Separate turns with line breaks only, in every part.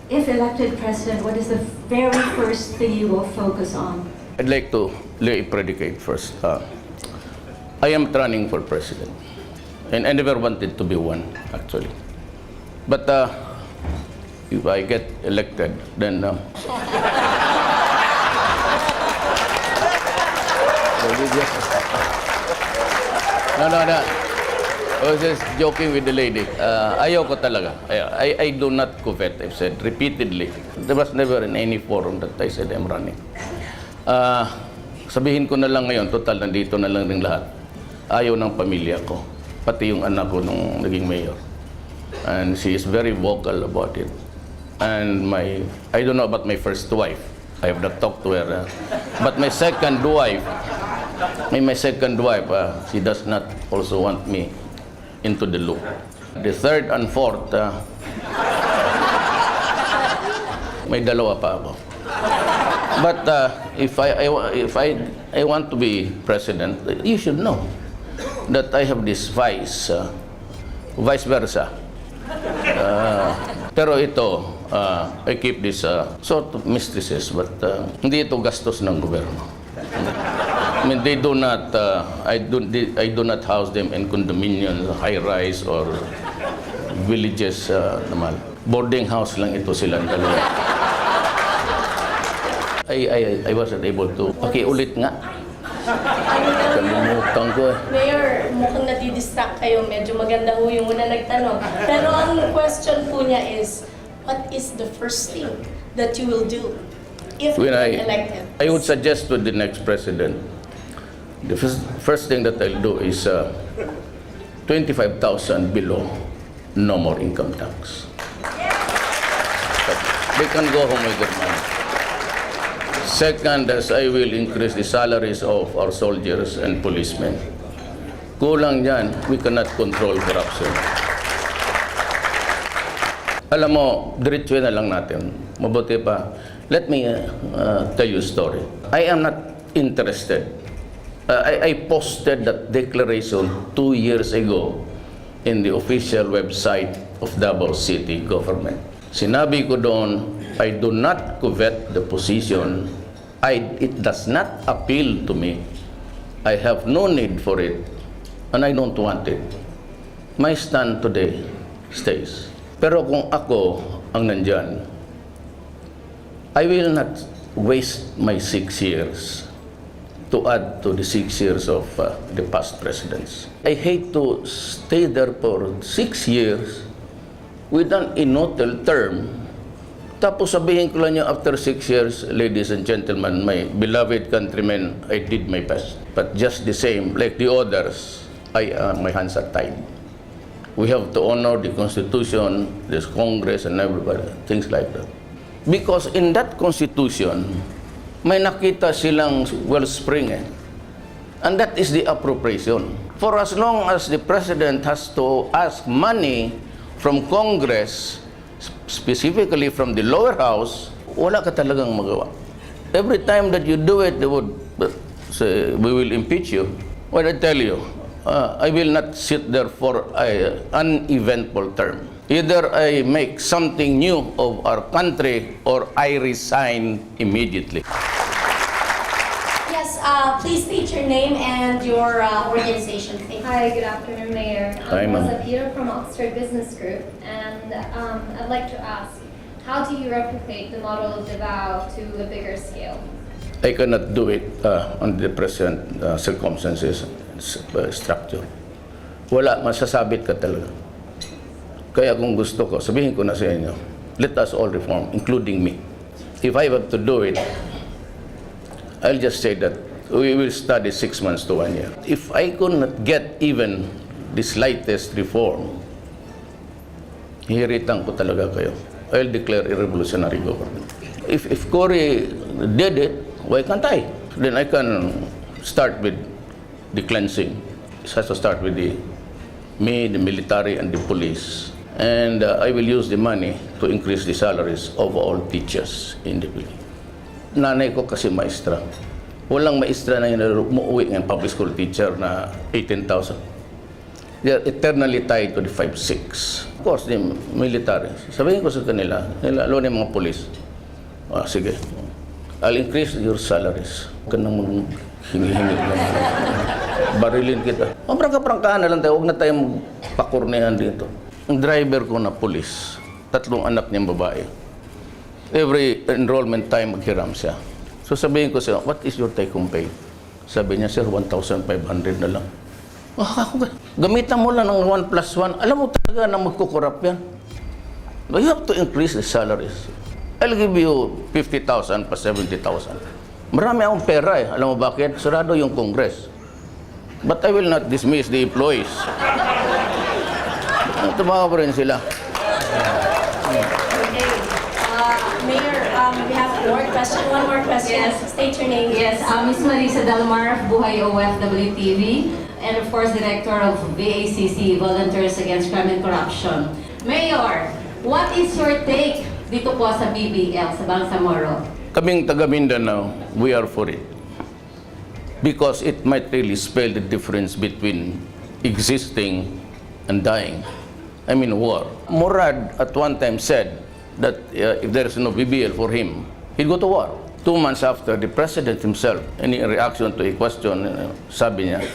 if elected president, what is the very first thing you will focus on?
I'd like to lay a predicate first. I am running for president, and I never wanted to be one, actually. But if I get elected, then no. I was just joking with the lady. Ayaw ko talaga. I do not covet, I've said repeatedly. There was never in any forum that I said I'm running. Sabihin ko na lang ngayon, total, nandito na lang rin lahat. Ayaw ng pamilya ko. Pati yung anak ko nung naging mayor. And she is very vocal about it. And I don't know about my first wife. I have not talked to her. But my second wife, she does not also want me into the loop. The third and fourth, may dalawa pa ako. But if I want to be president, you should know that I have this vice versa. Pero ito, I keep this sort of mysticism, but hindi ito gastos ng gobyerno. I mean, they do not, I do not house them in condominiums, high-rise, or villages naman. Boarding house lang ito silang dalawa. I wasn't able to. Okay, ulit nga. Kalimutan ko eh.
Mayor, mukhang nadidistract kayo. Medyo maganda ho yung una nagtanong. Pero ang question po niya is, what is the first thing that you will do if you are elected?
I would suggest to the next president, the first thing that I'll do is 25,000 below, no more income tax. They can go home with their money. Second, as I will increase the salaries of our soldiers and policemen. Kulang yan, we cannot control corruption. Alam mo, diretso na lang natin. Mabuti pa. Let me tell you a story. I am not interested. I posted that declaration 2 years ago in the official website of Davao City government. Sinabi ko doon, I do not covet the position. It does not appeal to me. I have no need for it, and I don't want it. My stand today stays. Pero kung ako ang nandyan, I will not waste my 6 years to add to the 6 years of the past presidents. I hate to stay there for 6 years with an inutil term. Tapos sabihin ko lang niya after 6 years, ladies and gentlemen, my beloved countrymen, I did my best. But just the same, like the others, my hands are tied. We have to honor the Constitution, this Congress, and everybody, things like that. Because in that Constitution, may nakita silang wellspring eh. And that is the appropriation. For as long as the President has to ask money from Congress, specifically from the lower house, wala ka talagang magawa. Every time that you do it, they would say, we will impeach you. Well, I tell you, I will not sit there for an uneventful term. Either I make something new of our country or I resign immediately.
Yes, please state your name and your organization. Thank you.
Hi, good afternoon, Mayor.
Hi,
I'm
ma'am.
Peter from Oxford Business Group, and I'd like to ask, how do you replicate the model of Davao to a bigger scale?
I cannot do it on the present circumstances, structure. Wala, masasabit ka talaga. Kaya kung gusto ko, sabihin ko na sa inyo, let us all reform, including me. If I have to do it, I'll just say that we will study 6 months to 1 year. If I could not get even the slightest reform, hihiritan ko talaga kayo. I'll declare a revolutionary government. If Cory did it, why can't I? Then I can start with the cleansing. It has to start with me, the military, and the police. And I will use the money to increase the salaries of all teachers in the Philippines. Nanay ko kasi maestra. Walang maestra na umuwi ng public school teacher na 18,000. They are eternally tied to the 5-6. Of course, the military. Sabihin ko sa kanila, lalo na yung mga polis, sige, I'll increase your salaries. Huwag ka nang hingi-hingi lang. Barilin kita. Prangka-prangkahan na lang tayo, huwag na tayong pakurnehan dito. Ang driver ko na polis, 3 anak niyang babae. Every enrollment time maghiram siya. So sabihin ko siya, what is your take-home pay? Sabi niya, sir, 1,500 na lang. Gamitan mo lang ng 1+1. Alam mo talaga na magkukurap yan. You have to increase the salaries. I'll give you 50,000 pa 70,000. Marami akong pera eh. Alam mo bakit? Sarado yung Congress. But I will not dismiss the employees. Tumawa pa rin sila.
Mayor, we have one more question.
Yes.
State your name.
Yes, Miss Marisa Dalmar of Buhay OFW TV, and of course, Director of VACC, Volunteers Against Crime and Corruption. Mayor, what is your take dito po sa BBL, sa Bangsamoro?
Kaming taga Mindanao, we are for it. Because it might really spell the difference between existing and dying. I mean, war. Murad at one time said that if there is no BBL for him, he'd go to war. 2 months after, the president himself, in reaction to a question, sabi niya,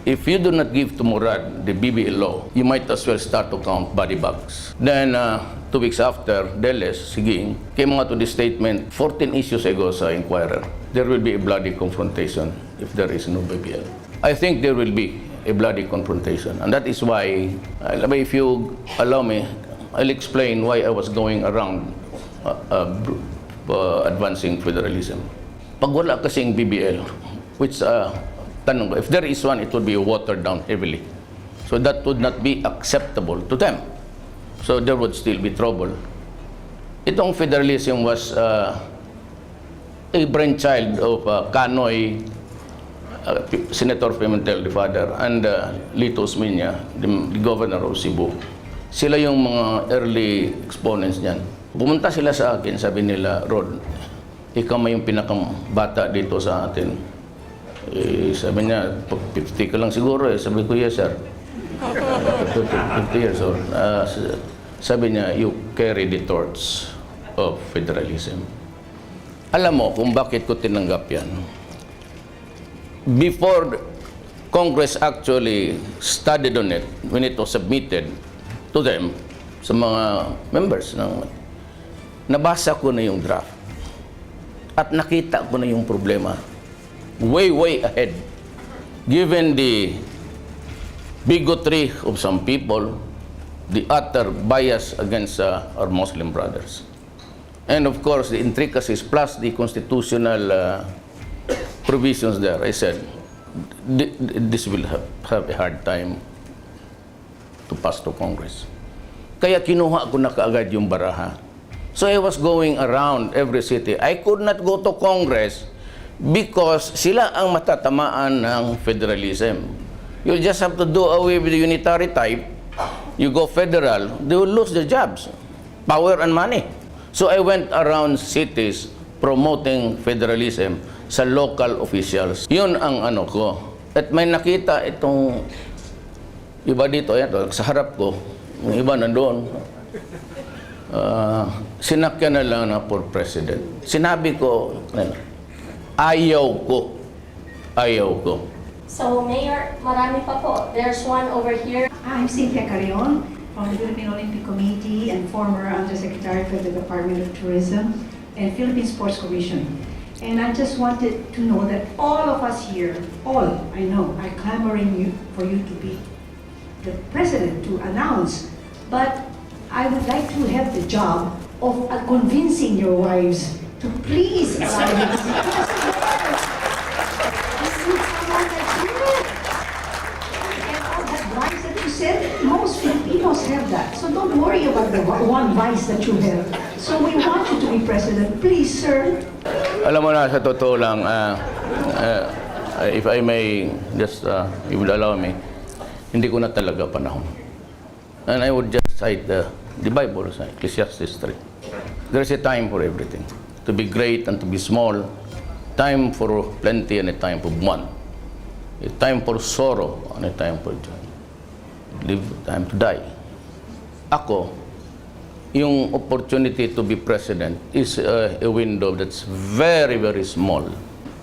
if you do not give to Murad the BBL law, you might as well start to count body bags. Then, 2 weeks after, Deles, Siging, came out with the statement, 14 issues ago sa Inquirer, there will be a bloody confrontation if there is no BBL. I think there will be a bloody confrontation. And that is why, if you allow me, I'll explain why I was going around advancing federalism. Pag wala kasing BBL, which, tanong ko, if there is one, it would be watered down heavily. So that would not be acceptable to them. So there would still be trouble. Itong federalism was a brainchild of Kanoy, Senator Pimentel, the father, and Lito Osmeña, the governor of Cebu. Sila yung mga early exponents niyan. Pumunta sila sa akin, sabi nila, Rod, ikaw may yung pinakabata dito sa atin. Sabi niya, 50 ka lang siguro eh. Sabi ko, yes sir. 50 years old. Sabi niya, you carry the torch of federalism. Alam mo kung bakit ko tinanggap yan. Before Congress actually studied on it, when it was submitted to them, sa mga members, nabasa ko na yung draft. At nakita ko na yung problema. Way ahead. Given the bigotry of some people, the utter bias against our Muslim brothers. And of course, the intricacies plus the constitutional provisions there. I said, this will have a hard time to pass to Congress. Kaya kinuha ko na kaagad yung baraha. So I was going around every city. I could not go to Congress because sila ang matatamaan ng federalism. You just have to do away with the unitary type. You go federal, they will lose their jobs, power and money. So I went around cities promoting federalism sa local officials. Yun ang ano ko. At may nakita itong iba dito, yan, sa harap ko, yung iba nandoon. Sinakyan na lang na for president. Sinabi ko, ayaw ko.
So, Mayor, marami pa po. There's one over here.
I'm Cynthia Carrion from the Philippine Olympic Committee and former Undersecretary for the Department of Tourism and Philippine Sports Commission. And I just wanted to know that all of us here, all I know, are clamoring for you to be the president to announce. But I would like to have the job of convincing your wives to please allow this. Most Filipinos have that. So don't worry about the one vice that you have. So we want you to be president. Please, sir.
Alam mo na, sa totoo lang, if I may just, you would allow me, hindi ko na talaga panahon. And I would just cite the Bible, Ecclesiastes 3. There's a time for everything. To be great and to be small. Time for plenty and a time for want. A time for sorrow and a time for joy. live time to die. Ako, yung opportunity to be president is a window that's very, very small.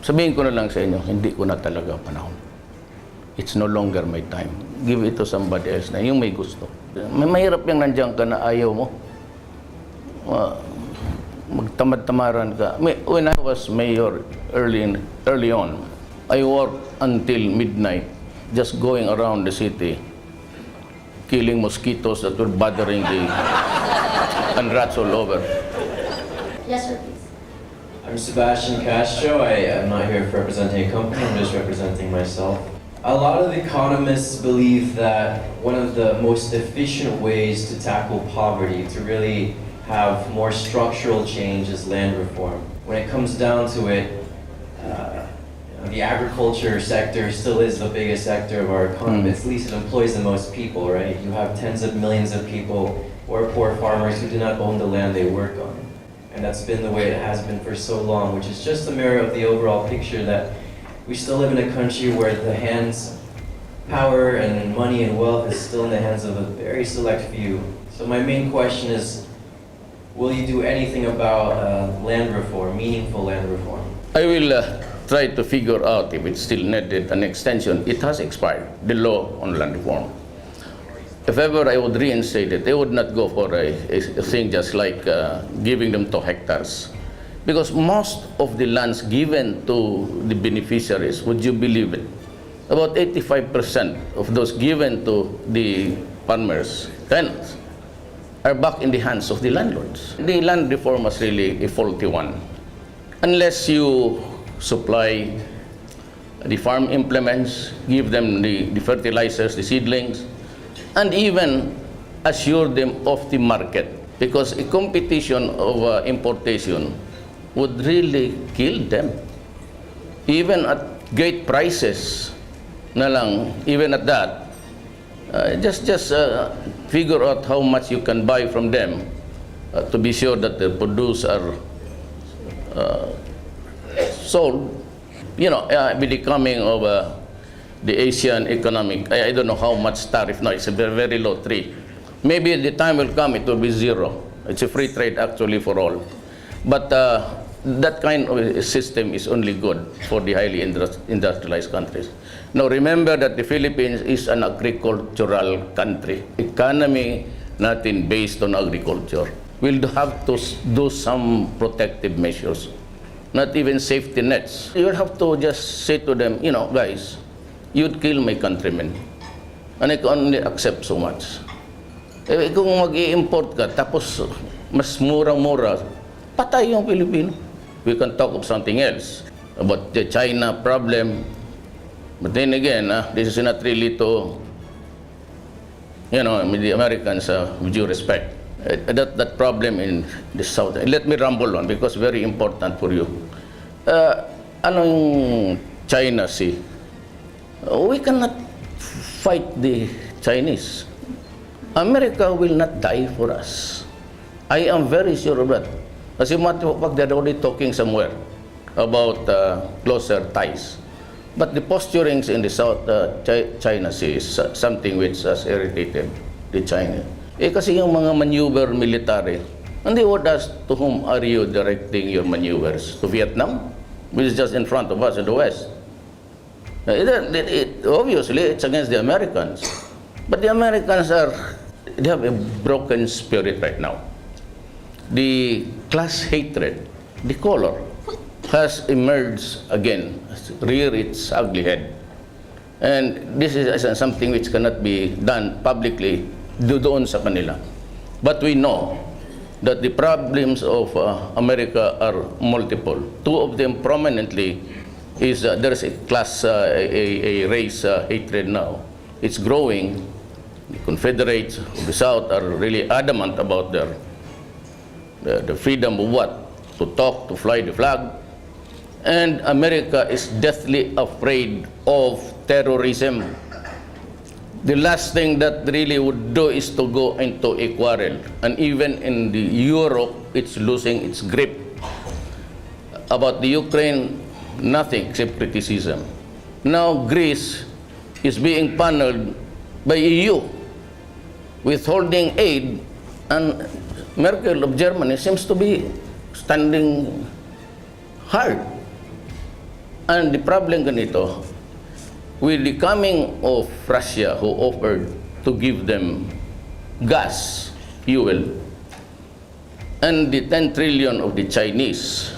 Sabihin ko na lang sa inyo, hindi ko na talaga panahon. It's no longer my time. Give it to somebody else na yung may gusto. Mahirap yung nandiyan ka na ayaw mo. Magtamad-tamaran ka. When I was mayor early on, I worked until midnight just going around the city killing mosquitoes that were bothering the and rats all over.
Yes, sir, please.
I'm Sebastian Castro. I am not here representing a company, I'm just representing myself. A lot of economists believe that one of the most efficient ways to tackle poverty, to really have more structural change, is land reform. When it comes down to it, the agriculture sector still is the biggest sector of our economy. At least it employs the most people, right? You have tens of millions of people who are poor farmers who do not own the land they work on. And that's been the way it has been for so long, which is just a mirror of the overall picture that we still live in a country where the power and money and wealth is still in the hands of a very select few. So my main question is, will you do anything about land reform, meaningful land reform?
I will try to figure out if it's still needed an extension. It has expired, the law on land reform. If ever I would reinstate it, I would not go for a thing just like giving them 2 hectares. Because most of the lands given to the beneficiaries, would you believe it? About 85% of those given to the farmers, tenants, are back in the hands of the landlords. The land reform was really a faulty one. Unless you supply the farm implements, give them the fertilizers, the seedlings, and even assure them of the market. Because a competition of importation would really kill them. Even at great prices na lang, even at that, just figure out how much you can buy from them to be sure that the produce are sold. You know, with the coming of the Asian economic, I don't know how much tariff now. It's a very, very low 3. Maybe the time will come, it will be 0. It's a free trade actually for all. But that kind of a system is only good for the highly industrialized countries. Now remember that the Philippines is an agricultural country. Economy natin based on agriculture. We'll have to do some protective measures, not even safety nets. You have to just say to them, you know, guys, you'd kill my countrymen, and I can only accept so much. Eh, kung mag-i-import ka, tapos mas murang-mura, patay yung Pilipino. We can talk of something else, about the China problem. But then again, this is not really to, you know, with the Americans, with due respect. That problem in the South. Let me rumble on because very important for you. Ano yung China Sea? We cannot fight the Chinese. America will not die for us. I am very sure of that. As a matter of fact, they're already talking somewhere about closer ties. But the posturings in the South China Sea is something which has irritated the China. Eh kasi yung mga maneuver military, and they would ask, to whom are you directing your maneuvers? To Vietnam, which is just in front of us in the West. Obviously, it's against the Americans. But the Americans they have a broken spirit right now. The class hatred, the color, has emerged again, rear its ugly head. And this is something which cannot be done publicly doon sa kanila. But we know that the problems of America are multiple. 2 of them prominently is there's a class, a race hatred now. It's growing. The Confederates of the South are really adamant about the freedom of what? To talk, to fly the flag. And America is deathly afraid of terrorism. The last thing that really would do is to go into a quarrel. And even in the Europe, it's losing its grip. About the Ukraine, nothing except criticism. Now Greece is being paneled by EU. withholding aid, and Merkel of Germany seems to be standing hard. And the problem ganito, with the coming of Russia, who offered to give them gas, fuel, and the 10 trillion of the Chinese,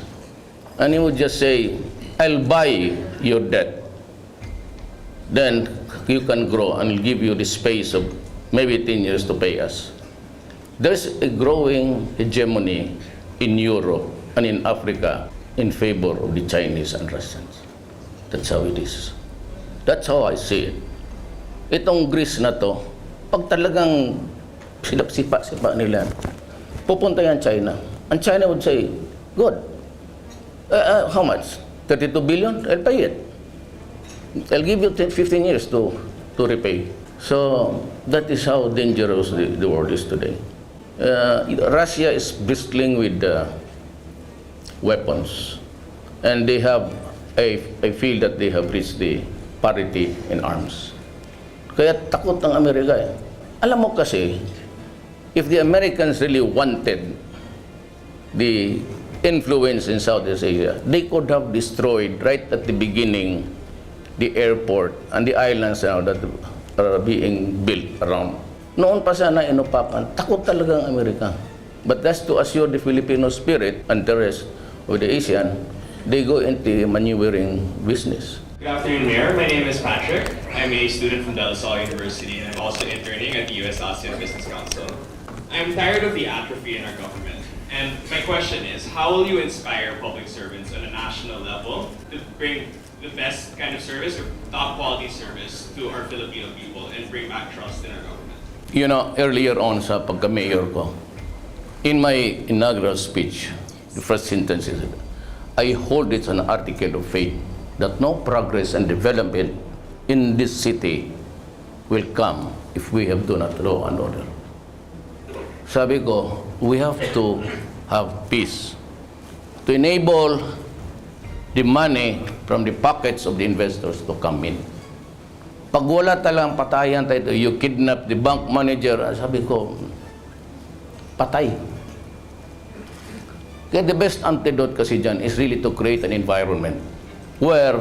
and he would just say, I'll buy your debt, then you can grow and I'll give you the space of maybe 10 years to pay us. There's a growing hegemony in Europe and in Africa in favor of the Chinese and Russians. That's how it is. That's how I see it. Itong Greece na to, pag talagang sipa nila, pupunta yan China. And China would say, good. How much? 32 billion? I'll pay it. I'll give you 15 years to repay. So that is how dangerous the world is today. Russia is bristling with weapons, and they have, I feel that they have reached the parity in arms. Kaya takot ng Amerika eh. Alam mo kasi, if the Americans really wanted the influence in Southeast Asia, they could have destroyed right at the beginning the airport and the islands now that are being built around. Noon pa sana inupakan, takot talaga ang Amerika. But that's to assure the Filipino spirit and the rest of the ASEAN, they go into maneuvering business.
Good afternoon, Mayor. My name is Patrick. I'm a student from De La Salle University, and I'm also interning at the U.S. ASEAN Business Council. I'm tired of the atrophy in our government, and my question is, how will you inspire public servants on a national level to bring the best kind of service or top quality service to our Filipino people and bring back trust in our government?
You know, earlier on sa pagka-mayor ko, in my inaugural speech, the first sentence is, I hold it an article of faith that no progress and development in this city will come if we have done not law and order. Sabi ko, we have to have peace to enable the money from the pockets of the investors to come in. Pag wala talang patayan tayo, you kidnap the bank manager, sabi ko, patay. Kaya the best antidote kasi dyan is really to create an environment where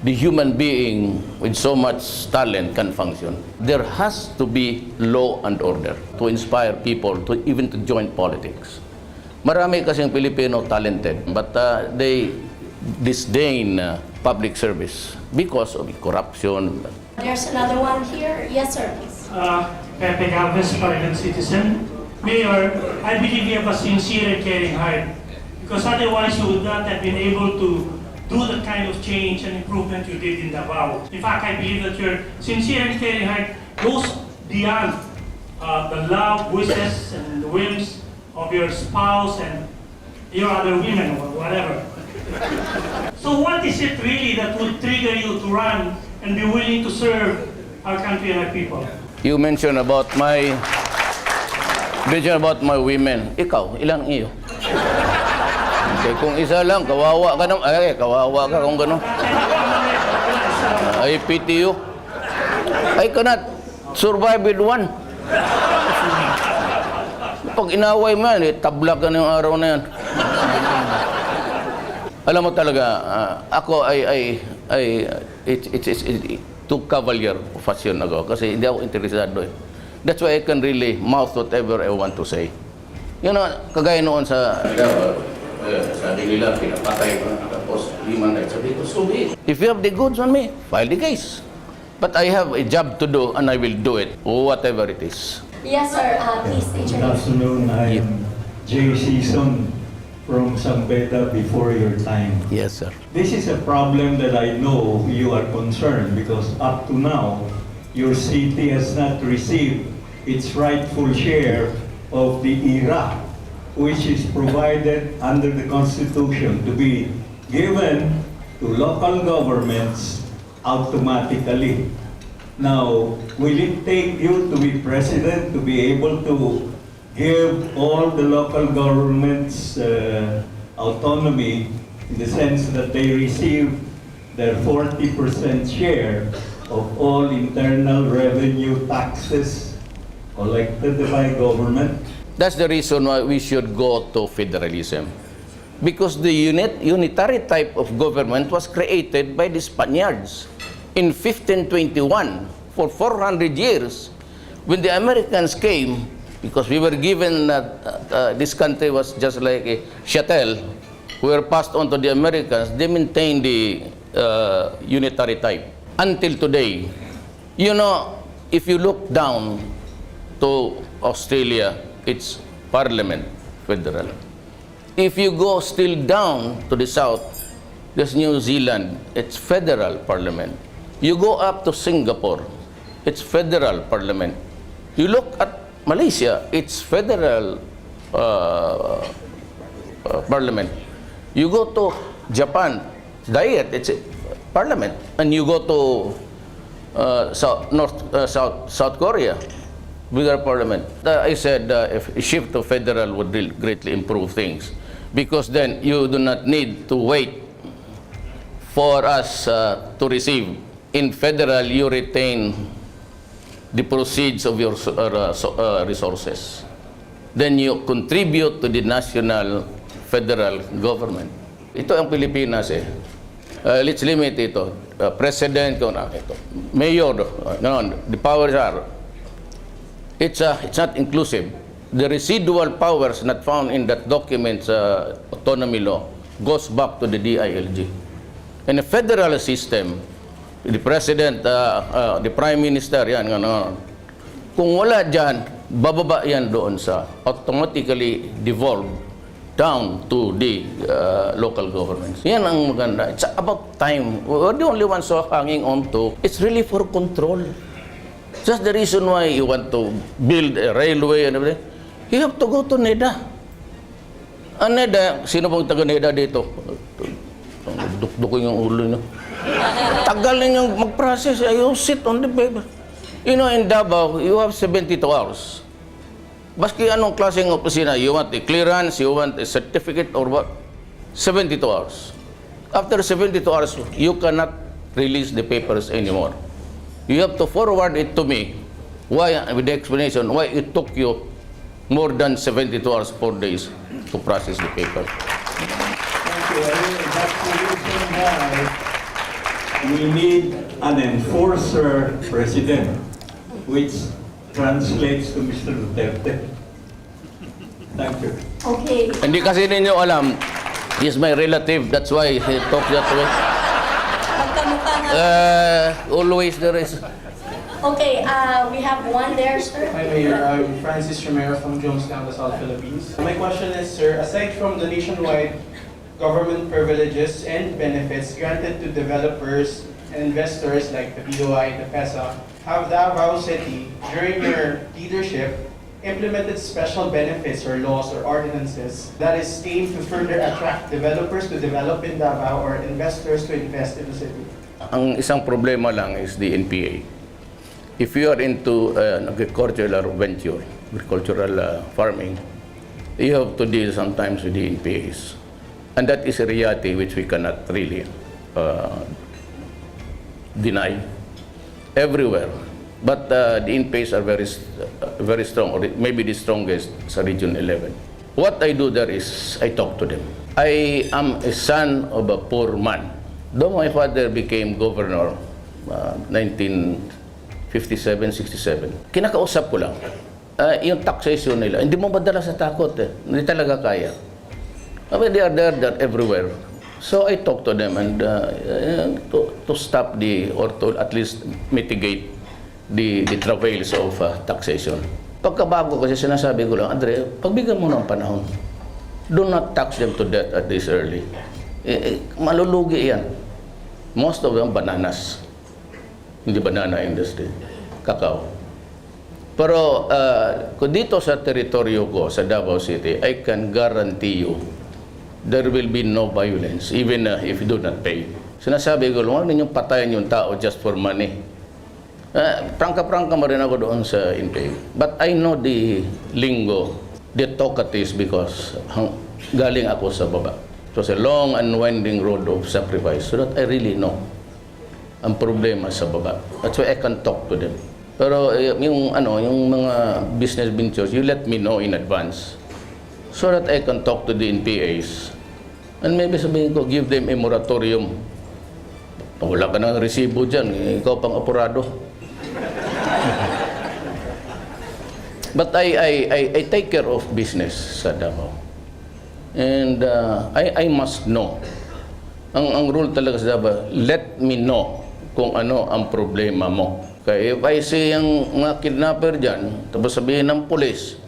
the human being with so much talent can function. There has to be law and order to inspire people to even to join politics. Marami kasing Pilipino talented, but they disdain public service because of corruption.
There's another one here. Yes, sir, please.
Pepe Galvez, private citizen. Mayor, I believe you have a sincere and caring heart, because otherwise you would not have been able to do the kind of change and improvement you did in Davao. In fact, I believe that your sincere and caring heart goes beyond the loud wishes and the whims of your spouse and your other women or whatever. So what is it really that would trigger you to run and be willing to serve our country and our people?
You mentioned about my women. Ikaw, ilang iyo? Okay, kung isa lang, kawawa ka naman. Ay, kawawa ka kung gano'n. I pity you. I cannot survive with one. Pag inaway mo yan, tablag ka na yung araw na yan. Alam mo talaga, ako it's too cavalier fashion ako kasi hindi ako interesado eh. That's why I can really mouth whatever I want to say. You know, kagaya noon sa sabi nila, pinapatay ko, tapos human rights. Sabi ko, so be it. If you have the goods on me, file the case. But I have a job to do and I will do it, whatever it is.
Yes, sir. Please state your
Good
name.
afternoon. I am Jay Season from Sambeta before your time.
Yes, sir.
This is a problem that I know you are concerned because up to now, your city has not received its rightful share of the IRA, which is provided under the Constitution to be given to local governments automatically. Now, will it take you to be president to be able to give all the local governments autonomy in the sense that they receive their 40% share of all internal revenue taxes elected by government.
That's the reason why we should go to federalism. Because the unitary type of government was created by the Spaniards in 1521 for 400 years. When the Americans came, because we were given this country was just like a chattel, we were passed on to the Americans, they maintained the unitary type until today. You know, if you look down to Australia, it's parliament, federal. If you go still down to the south, there's New Zealand, it's federal parliament. You go up to Singapore, it's federal parliament. You look at Malaysia, it's federal parliament. You go to Japan, Diet, it's a parliament. And you go to South Korea, bigger parliament. I said if a shift to federal would greatly improve things, because then you do not need to wait for us to receive. In federal, you retain the proceeds of your resources. Then you contribute to the national federal government. Ito ang Pilipinas eh. Let's limit ito. President, ito. Mayor, the powers are. It's not inclusive. The residual powers not found in that document's autonomy law goes back to the DILG. In a federal system, the president, the prime minister, yan, kung wala dyan, bababa yan doon sa automatically devolved down to the local governments. Yan ang maganda. It's about time. We're the only ones who are hanging on to. It's really for control. Just the reason why you want to build a railway and everything, you have to go to NEDA. Ang NEDA, sino pong taga NEDA dito? Dukdukin yung ulo nyo. Tagal ninyong mag-process. You sit on the paper. You know, in Davao, you have 72 hours. Baski anong klaseng opisina, you want a clearance, you want a certificate or what? 72 hours. After 72 hours, you cannot release the papers anymore. You have to forward it to me. Why, with the explanation, why it took you more than 72 hours, 4 days to process the paper.
Thank you. That's the reason why we need an enforcer president, which translates to Mr. Duterte. Thank you.
Okay.
Hindi kasi ninyo alam, he's my relative, that's why he talks that way.
Magkamukha nga.
Always there is.
Okay, we have one there, sir.
Hi, Mayor. I'm Francis Romero from Jonestown, the South Philippines. My question is, sir, aside from the nationwide government privileges and benefits granted to developers and investors like the BOI, the PESA, have Davao City, during your leadership, implemented special benefits or laws or ordinances that is aimed to further attract developers to develop in Davao or investors to invest in the city?
Ang isang problema lang is the NPA. If you are into agricultural venture, agricultural farming, you have to deal sometimes with the NPAs. And that is a reality which we cannot really deny. Everywhere. But the NPAs are very strong, or maybe the strongest sa Region 11. What I do there is, I talk to them. I am a son of a poor man. Though my father became governor 1957-67, kinakausap ko lang. Yung taxation nila, hindi mo madala sa takot eh. Hindi talaga kaya. I mean, they are there everywhere. So I talk to them and to stop or to at least mitigate the travails of taxation. Pagkabago kasi sinasabi ko lang, Andre, pagbigyan mo ng panahon. Do not tax them to death at this early. Malulugi yan. Most of them bananas. Hindi banana industry. Kakao. Pero kung dito sa teritoryo ko, sa Davao City, I can guarantee you there will be no violence, even if you do not pay. Sinasabi ko, huwag ninyong patayin yung tao just for money. Prangka-prangka mo rin ako doon sa NPA. But I know the lingo, the talkatives, because galing ako sa baba. It was a long and winding road of sacrifice, so that I really know ang problema sa baba. That's why I can talk to them. Pero yung mga business ventures, you let me know in advance so that I can talk to the NPAs. And maybe sabihin ko, give them a moratorium. Pag wala ka ng resibo dyan, ikaw pang apurado. But I take care of business sa Davao. And I must know. Ang rule talaga sa Davao, let me know kung ano ang problema mo. Kaya if I see yung mga kidnapper dyan, tapos sabihin ng pulis,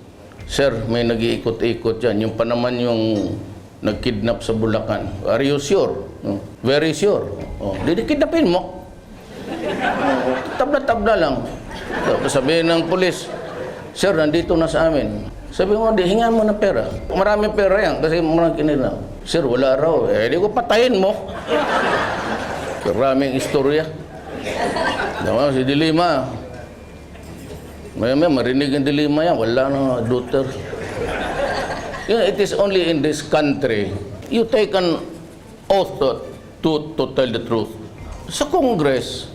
sir, may nag-iikot-ikot dyan. Yung pa naman yung nag-kidnap sa Bulacan. Are you sure? No? Very sure. Oh, kidnapin mo. Tabla-tabla lang. Tapos sabihin ng pulis, sir, nandito na sa amin. Sabi mo, hingan mo ng pera. Maraming pera yan kasi marang kinila. Sir, wala raw. Di ko patayin mo. Maraming istorya. Diba, si Dilima. Maya marinig ang Dilima yan. Wala na Duterte. It is only in this country you take an oath to tell the truth. Sa Congress,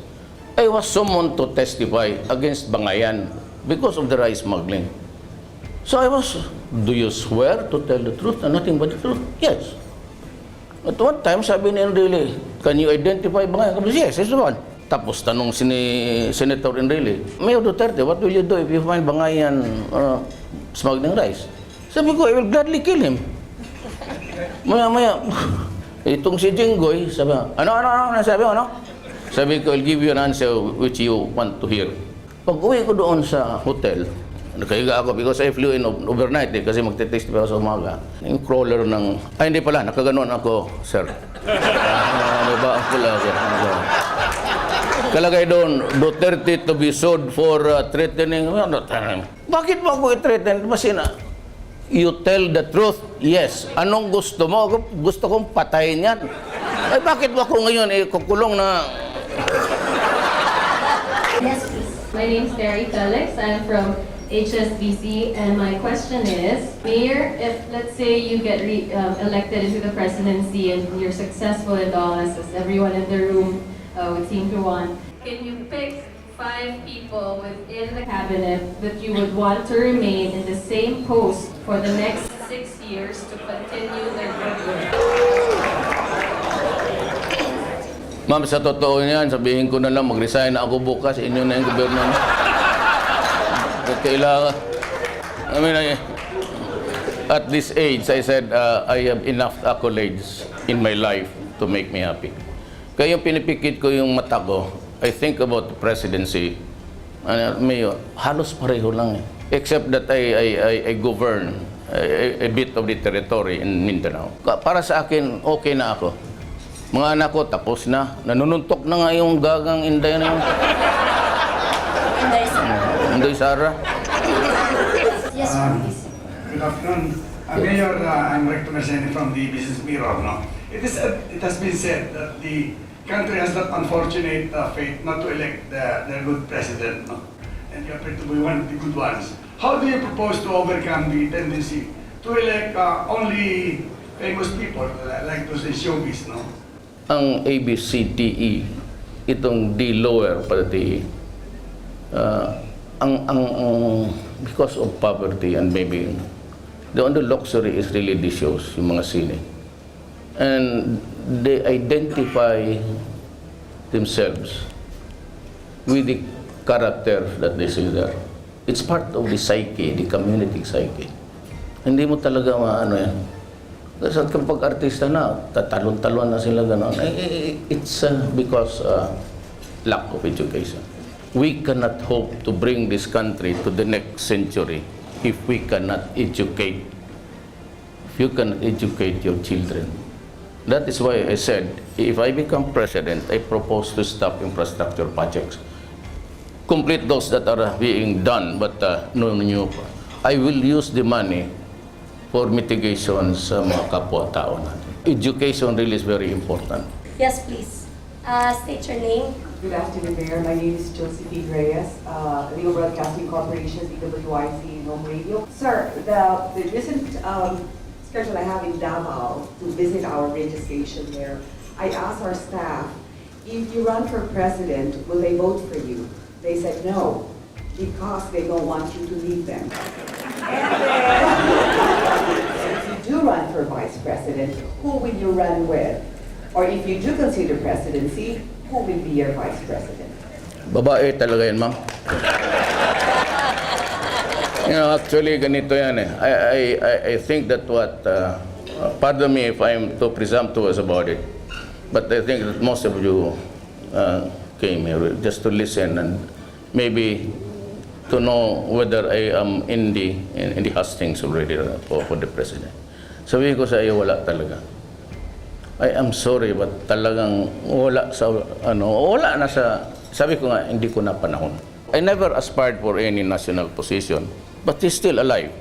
I was summoned to testify against Bangayan because of the rice smuggling. So I was, do you swear to tell the truth and nothing but the truth? Yes. At one time, sabi ni Enrile, can you identify Bangayan? Yes, it's the one. Tapos tanong si Senator Enrile, Mayor Duterte, what will you do if you find Bangayan smuggling rice? Sabi ko, I will gladly kill him. Maya, itong si Jinggoy, sabi, ano, sabi mo, ano? Sabi ko, I'll give you an answer which you want to hear. Pag uwi ko doon sa hotel, nakahiga ako because I flew in overnight kasi magte-test pa ako sa umaga. Yung crawler ng, hindi pala, nakaganon ako, sir. Diba, ang pula ako. Kalagay doon, Duterte to be sued for threatening. Bakit mo ako i-threaten? Masina, you tell the truth. Yes. Anong gusto mo? Gusto kong patayin yan. Ay, bakit mo ako ngayon kukulong na...
Yes, please. My name is Terry Felix. I'm from HSBC, and my question is, Mayor, if let's say you get elected into the presidency and you're successful in all as everyone in the room would seem to want, can you pick 5 people within the cabinet that you would want to remain in the same post for the next 6 years to continue their good work?
Ma'am, sa totoo niyan, sabihin ko na lang, mag-resign na ako bukas, inyo na yung gobyerno. Kailangan. I mean, at this age, I said, I have enough accolades in my life to make me happy. Kaya yung pinipikit ko yung mata ko, I think about the presidency, Mayor, halos pareho lang eh. Except that I govern a bit of the territory in Mindanao. Para sa akin, okay na ako. Mga anak ko, tapos na. Nanununtok na nga yung gagang Inday na yun. Inday Sara.
Yes, please.
Good afternoon. Mayor, I'm representing from the Business Mirror. No? It has been said that the country has that unfortunate fate not to elect their good president. No? And you appear to be one of the good ones. How do you propose to overcome the tendency to elect only famous people like those in showbiz? No?
Ang ABCDE, itong D lower party, because of poverty and maybe the only luxury is really the shows, yung mga sine. And they identify themselves with the character that they see there. It's part of the psyche, the community psyche. Hindi mo talaga maano yan. Kasi kapag artista na, tatalon-talon na sila gano'n. It's because lack of education. We cannot hope to bring this country to the next century if we cannot educate. If you cannot educate your children. That is why I said, if I become president, I propose to stop infrastructure projects. Complete those that are being done, but no new. I will use the money for mitigation sa mga kapwa-tao natin. Education really is very important.
Yes, please. State your name.
Good afternoon, Mayor. My name is Josephine Reyes, Legal Broadcasting Corporation, DWIC, Home Radio. Sir, the recent schedule I have in Davao to visit our radio station there, I asked our staff, if you run for president, will they vote for you? They said no. because they don't want you to leave them. And then, if you do run for vice president, who will you run with? Or if you do consider presidency, who will be your vice president?
Babae talaga yan, ma'am. Actually, ganito yan eh. I think that what, pardon me if I'm too presumptuous about it, but I think that most of you came here just to listen and maybe to know whether I am in the hustings already for the president. Sabi ko sa iyo, wala talaga. I am sorry, but talagang wala sa, wala na sa, sabi ko nga, hindi ko na panahon. I never aspired for any national position, but he's still alive.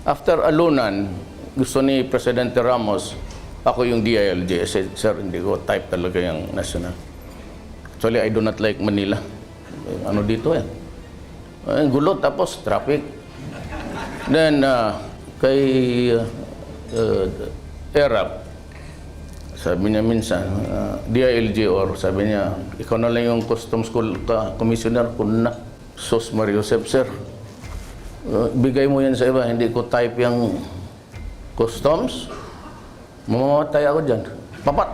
After alunan, gusto ni Presidente Ramos, ako yung DILG. I said, sir, hindi ko type talaga yung national. Actually, I do not like Manila. Ano dito yan? Gulo, tapos traffic. Then, kay ERAP, sabi niya minsan, DILG or sabi niya, ikaw na lang yung Customs Commissioner ko na. Sos Mario Josep, sir. Bigay mo yan sa iba, hindi ko type yung Customs. Mamamatay ako dyan.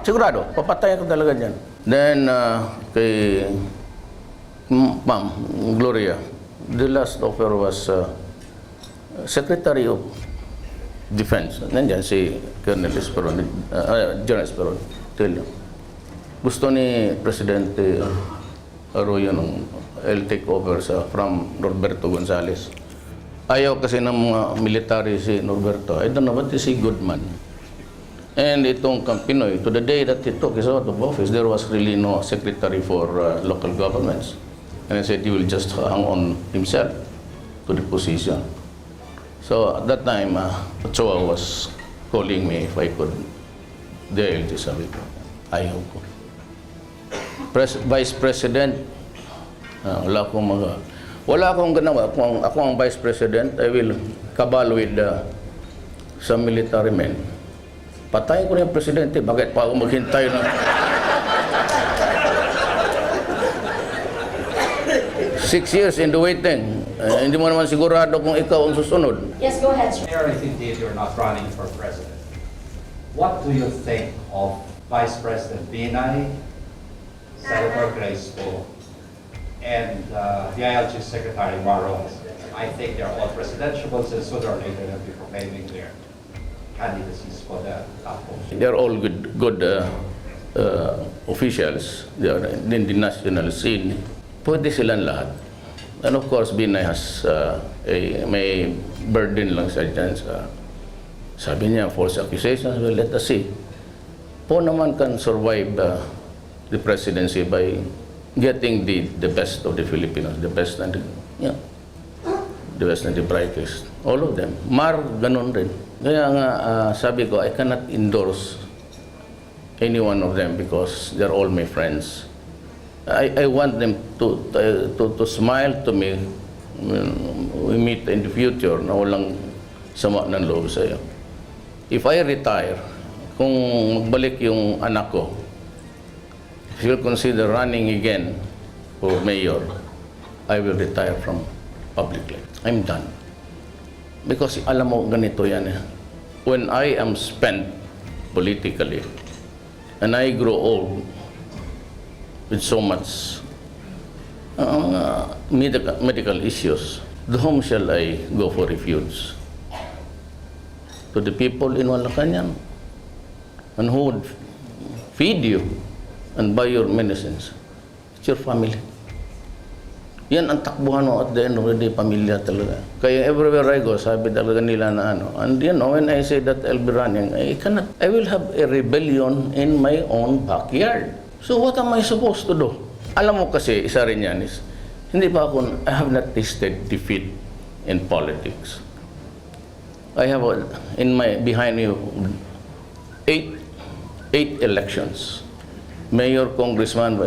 Sigurado, papatay ako talaga dyan. Then, kay Ma'am Gloria, the last offer was Secretary of Defense. Nandiyan si Colonel Esperon, General Esperon. Tell you. Gusto ni Presidente Arroyo nung I'll take over from Norberto Gonzales. Ayaw kasi ng mga military si Norberto. I don't know, but he's a good man. And itong Pinoy, to the day that he took his out of office, there was really no secretary for local governments. And I said he will just hang on himself to the position. So at that time, Ochoa was calling me if I could DILG, sabi ko. Ayaw ko. Vice President, wala akong ganawa. Kung ako ang Vice President, I will cabal with some military men. Patayin ko na yung Presidente. Bakit pa ako maghintay na 6 years in the waiting? Hindi mo naman sigurado kung ikaw ang susunod.
Yes, go ahead, sir.
Mayor, if indeed you're not running for president, what do you think of Vice President Binay, Senator Grace Poe, and DILG Secretary Marron? I think they're all presidentiables, and sooner or later they'll be proclaiming their candidacies for the top position.
They're all good officials. They are in the national scene. Pwede silang lahat. And of course, Binay has may burden lang siya dyan sa, sabi niya, false accusations. Well, let us see. Po naman can survive the presidency by getting the best of the Filipinos, the best and the best and the brightest. All of them. Mar, ganun rin. Kaya nga, sabi ko, I cannot endorse any one of them because they're all my friends. I want them to smile to me when we meet in the future na walang sama ng loob sa'yo. If I retire, kung magbalik yung anak ko, if you'll consider running again for mayor, I will retire from public life. I'm done. Because alam mo, ganito yan eh. When I am spent politically and I grow old with so much medical issues, to whom shall I go for refuge? To the people in Malacanang, and who would feed you and buy your medicines? It's your family. Yan ang takbuhan mo at the end of the day, pamilya talaga. Kaya everywhere I go, sabi talaga nila na ano. And you know, when I say that I'll be running, I will have a rebellion in my own backyard. So what am I supposed to do? Alam mo kasi, isa rin yan is, I have not tasted defeat in politics. I have behind me 8 elections. Mayor, congressman,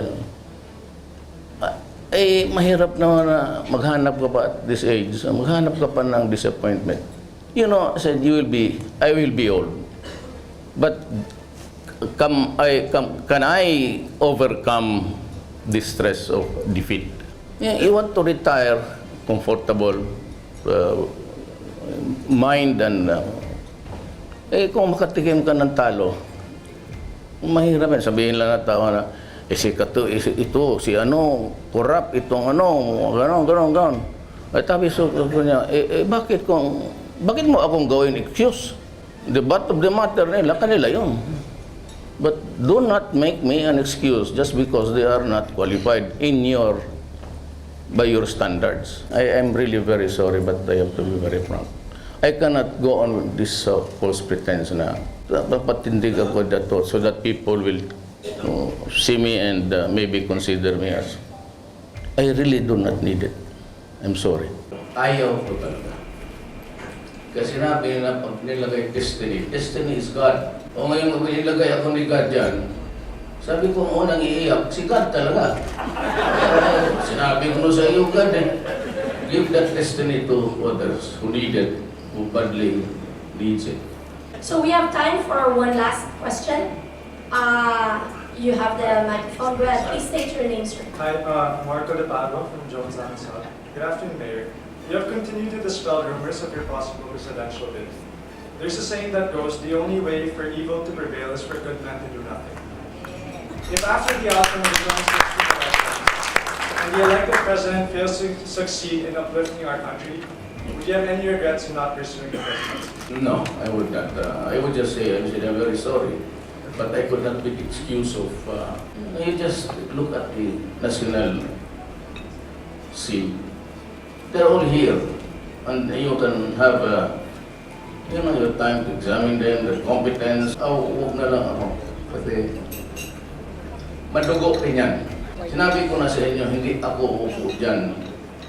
mahirap naman na maghanap ka pa at this age. Maghanap ka pa ng disappointment. You know, I said, I will be old. But can I overcome the stress of defeat? Yeah, you want to retire comfortable mind and kung makatikim ka ng talo, mahirap yan. Sabihin lang ng tao na, ito, si ano, corrupt, itong ano, gano'n. At sabi niya, bakit mo akong gawin excuse? The bottom of the matter nila, kanila yun. But do not make me an excuse just because they are not qualified by your standards. I am really very sorry, but I have to be very frank. I cannot go on with this false pretense na papatindig ako dato so that people will see me and maybe consider me as. I really do not need it. I'm sorry. Ayaw ko talaga. Kasi sinabi nila pag nilagay destiny is God. O ngayon kung nilagay ako ni God dyan, sabi ko unang iiyak, si God talaga. Sinabi ko sa iyo, God, give that destiny to others who need it, who badly needs it.
So we have time for one last question. You have the microphone. Go ahead. Please state your name, sir.
Hi, Marco De Padua from Jones Amazon. Good afternoon, Mayor. You have continued to dispel rumors of your possible presidential bid. There's a saying that goes, the only way for evil to prevail is for good men to do nothing. If after the outcome of the 2016 elections, and the elected president fails to succeed in uplifting our country, would you have any regrets in not pursuing the presidency?
No, I would not. I would just say, I'm very sorry. But I could not be excuse of, you just look at the national scene. They're all here. And you can have, your time to examine them, their competence. Huwag na lang ako. Kasi, madugo rin yan. Sinabi ko na sa inyo, hindi ako upo dyan.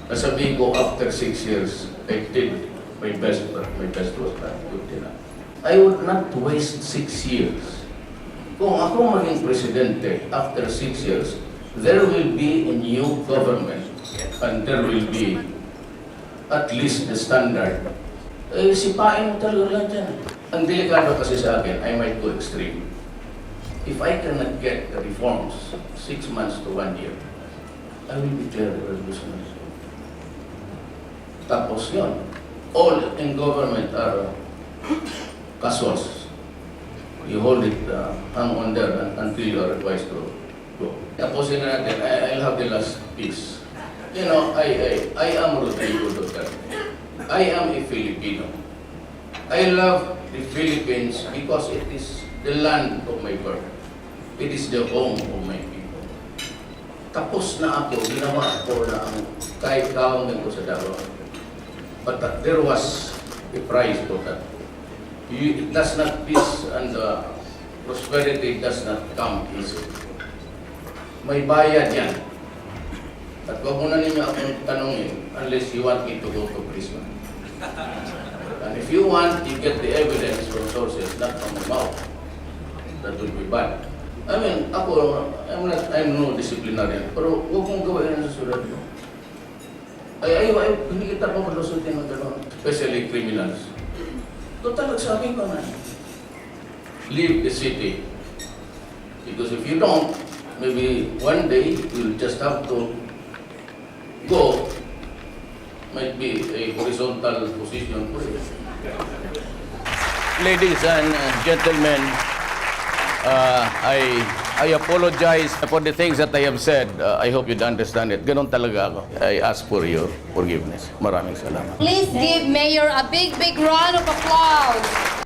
Nasabi ko, after 6 years, I did my best, but my best was not good enough. I would not waste 6 years. Kung ako maging presidente, after 6 years, there will be a new government and there will be at least the standard. Sipain mo talaga lang dyan. Ang delikado kasi sa akin, I might go extreme. If I cannot get the reforms 6 months to 1 year, I will declare a revolutionary. Tapos yun, all in government are casuals. You hold it, hang on there until you are advised to go. Tapusin na natin, I'll have the last piece. You know, I am Rodrigo Duterte. I am a Filipino. I love the Philippines because it is the land of my birth. It is the home of my people. Tapos na ako, ginawa ko na ang kahit kaungan ko sa Davao. But there was a price for that. It does not peace and prosperity does not come easy. May bayad yan. At wag mo na ninyo akong tanongin unless you want me to go to prison. And if you want, you get the evidence from sources, not from my mouth. That would be bad. I mean, ako, I'm no disciplinarian, pero huwag mong gawin ang susunod mo. Hindi kita pa malusutin ng gano'n, especially criminals. Total, nagsabi ko na, leave the city. Because if you don't, maybe one day, you'll just have to go, might be a horizontal position for you. Ladies and gentlemen, I apologize for the things that I have said. I hope you'd understand it. Ganon talaga ako. I ask for your forgiveness. Maraming salamat.
Please give Mayor a big round of applause.